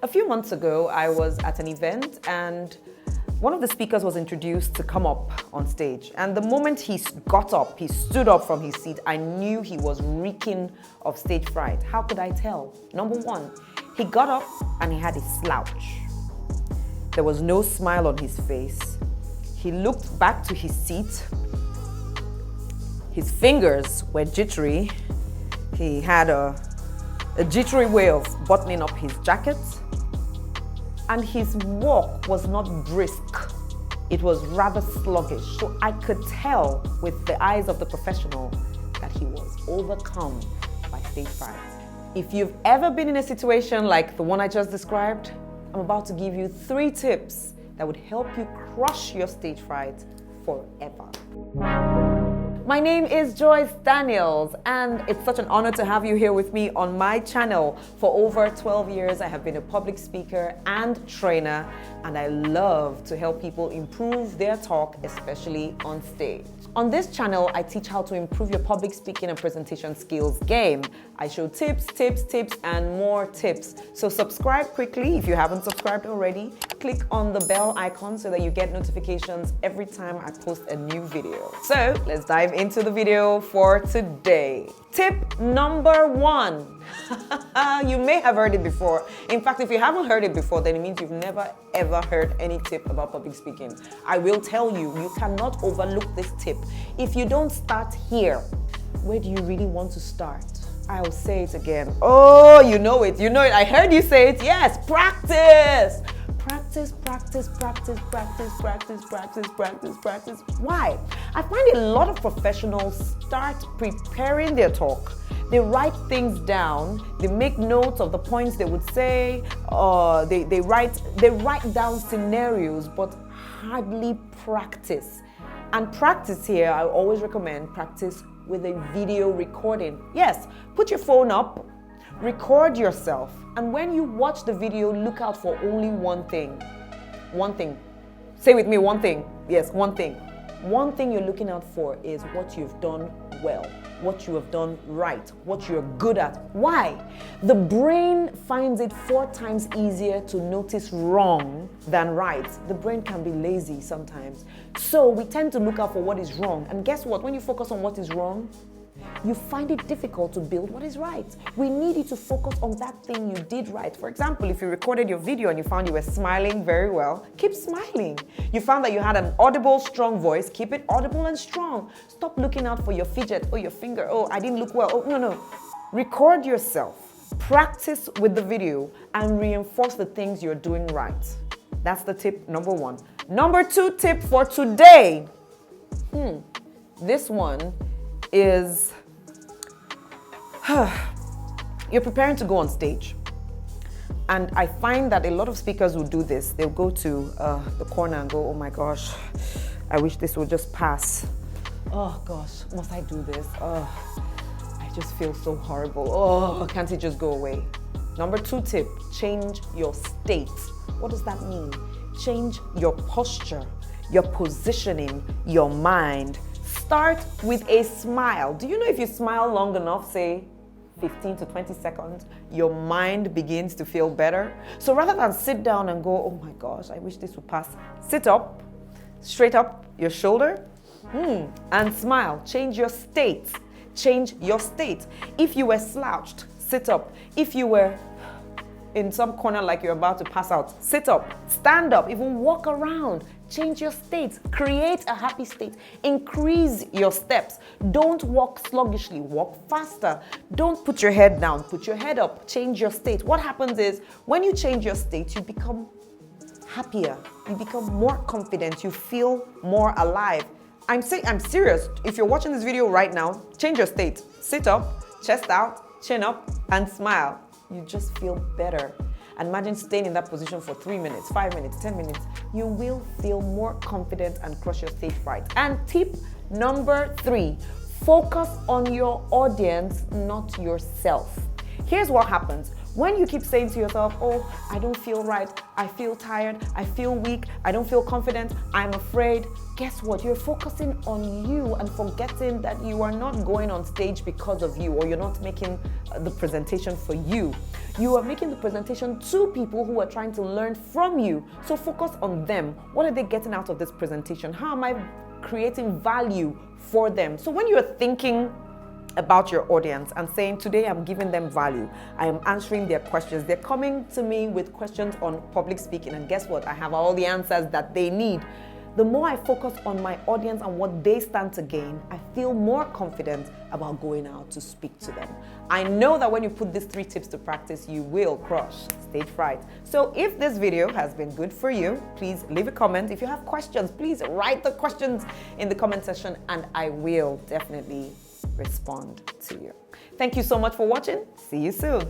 A few months ago, I was at an event and one of the speakers was introduced to come up on stage. And the moment he got up, he stood up from his seat, I knew he was reeking of stage fright. How could I tell? Number one, he got up and he had a slouch. There was no smile on his face. He looked back to his seat. His fingers were jittery. He had a jittery way of buttoning up his jacket. And his walk was not brisk. It was rather sluggish. So I could tell with the eyes of the professional that he was overcome by stage fright. If you've ever been in a situation like the one I just described, I'm about to give you 3 tips that would help you crush your stage fright forever. My name is Joyce Daniels, and it's such an honor to have you here with me on my channel. For over 12 years, I have been a public speaker and trainer, and I love to help people improve their talk, especially on stage. On this channel, I teach how to improve your public speaking and presentation skills game. I show tips, and more tips. So subscribe quickly if you haven't subscribed already. Click on the bell icon so that you get notifications every time I post a new video. So let's dive into the video for today. Tip number 1. You may have heard it before. In fact, if you haven't heard it before, then it means you've never ever heard any tip about public speaking. I will tell you, you cannot overlook this tip. If you don't start here, where do you really want to start? I'll say it again. Oh, you know it. I heard you say it. Yes, practice. Practice. Why? I find a lot of professionals start preparing their talk. They write things down. They make notes of the points they would say. They write down scenarios, but hardly practice. And practice here, I always recommend practice with a video recording. Yes, put your phone up, record yourself, and when you watch the video, look out for only one thing. One thing. Say with me, one thing. Yes, one thing. One thing you're looking out for is what you've done well, what you have done right, what you're good at. Why? The brain finds it 4 times easier to notice wrong than right. The brain can be lazy sometimes. So we tend to look out for what is wrong. And guess what? When you focus on what is wrong, you find it difficult to build what is right. We need you to focus on that thing you did right. For example, if you recorded your video and you found you were smiling very well, keep smiling. You found that you had an audible, strong voice, keep it audible and strong. Stop looking out for your fidget, your finger, I didn't look well. No. Record yourself, practice with the video, and reinforce the things you're doing right. That's the tip number 1. Number 2 tip for today. This one is you're preparing to go on stage, and I find that a lot of speakers will do this. They'll go to the corner and go, oh my gosh, I wish this would just pass. Oh gosh, must I do this? I just feel so horrible. Can't it just go away? Number 2 tip, change your state. What does that mean? Change your posture, your positioning, your mind. Start with a smile. Do you know if you smile long enough, say 15 to 20 seconds, your mind begins to feel better? So rather than sit down and go, oh my gosh, I wish this would pass, sit up, straight up your shoulder, and smile. Change your state. Change your state. If you were slouched, sit up. If you were in some corner like you're about to pass out, sit up, stand up, even walk around. Change your state. Create a happy state. Increase your steps. Don't walk sluggishly. Walk faster. Don't put your head down. Put your head up. Change your state. What happens is when you change your state, you become happier. You become more confident. You feel more alive. I'm serious. If you're watching this video right now, change your state. Sit up, chest out, chin up, and smile. You just feel better. And imagine staying in that position for 3 minutes, 5 minutes, 10 minutes. You will feel more confident and crush your stage fright. And tip number 3, focus on your audience, not yourself. Here's what happens. When you keep saying to yourself, oh, I don't feel right, I feel tired, I feel weak, I don't feel confident, I'm afraid, guess what? You're focusing on you and forgetting that you are not going on stage because of you, or you're not making the presentation for you. You are making the presentation to people who are trying to learn from you. So focus on them. What are they getting out of this presentation? How am I creating value for them? So when you're thinking about your audience and saying, today I'm giving them value, I am answering their questions, they're coming to me with questions on public speaking, and guess what? I have all the answers that they need. The more I focus on my audience and what they stand to gain, I feel more confident about going out to speak to them. I know that when you put these 3 tips to practice, you will crush stage fright. So if this video has been good for you, please leave a comment. If you have questions, please write the questions in the comment section and I will definitely respond to you. Thank you so much for watching. See you soon.